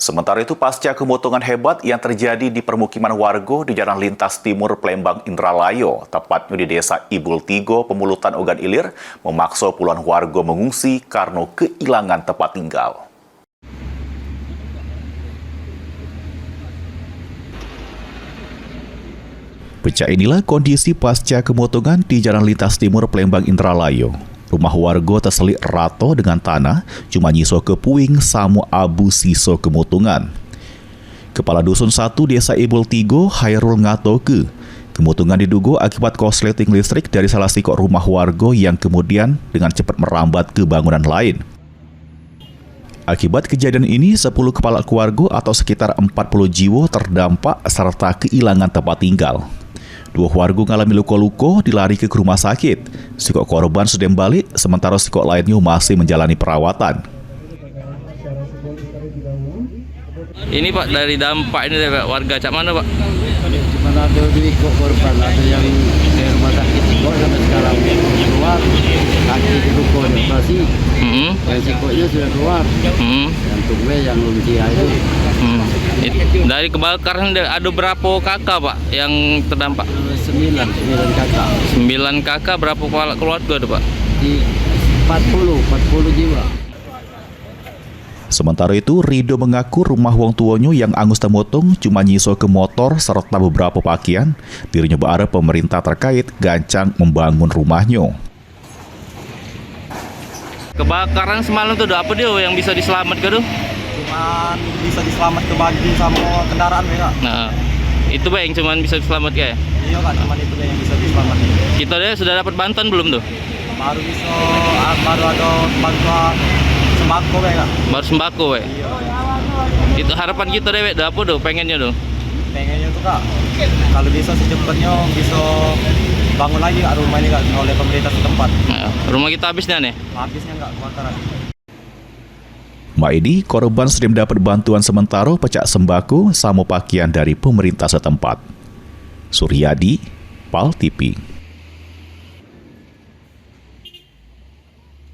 Sementara itu, pasca kemotongan hebat yang terjadi di permukiman warga di Jalan Lintas Timur Plembang Indralayo, tepatnya di Desa Ibul Tigo, Pemulutan Ogan Ilir, memaksa puluhan warga mengungsi karena kehilangan tempat tinggal. Pecah inilah kondisi pasca kemotongan di Jalan Lintas Timur Plembang Indralayo. Rumah warga terselik rata dengan tanah, cuma nyiso ke puing samu abu siso kemotongan. Kepala Dusun 1 Desa Ibul Tigo, Hairul ngatoke, kemotongan diduga akibat korsleting listrik dari salah sikok rumah warga yang kemudian dengan cepat merambat ke bangunan lain. Akibat kejadian ini, 10 kepala keluarga atau sekitar 40 jiwa terdampak serta kehilangan tempat tinggal. 2 warga mengalami luka-luka dilari ke rumah sakit. Sikok korban sudah balik, sementara sikok lainnya masih menjalani perawatan. Ini Pak, dari dampak ini Pak, warga cak mana Pak? Cuma ada di korban, ada yang di rumah sakit sampai sekarang keluar, kaki luka operasi, yang sikoknya sudah keluar, yang tunggu yang belum itu. Dari kebakaran ada berapa kakak Pak yang terdampak? 9 kakak. 9 kakak, berapa kepala keluarga ada Pak? Di 40 jiwa. Sementara itu, Rido mengaku rumah wong tuanya yang angus temotong cuma nyiso ke motor serta beberapa pakaian. Dirinya berharap pemerintah terkait gancang membangun rumahnya. Kebakaran semalam tuh apa dia yang bisa diselamatkan tuh? Cuman bisa diselamat ke bagi sama kendaraan mereka. Nah, itu Pak yang cuman bisa diselamatkan ya? Iya kan, cuman itu yang bisa diselamatkan. Kita deh sudah dapat bantuan belum tuh? Baru ada bantuan sembako mereka. Baru sembako Pak? Iya. Itu harapan kita deh apa tuh pengennya tuh? Pengennya tuh Kak, kalau bisa secepatnya bisa bangun lagi Kak rumah ini Kak oleh pemerintah setempat. Nah, rumah kita habisnya nih? Habisnya Kak kebakaran. Mak ini, korban sudah mendapat bantuan sementara pecak sembako sama pakaian dari pemerintah setempat. Suryadi, PAL TV.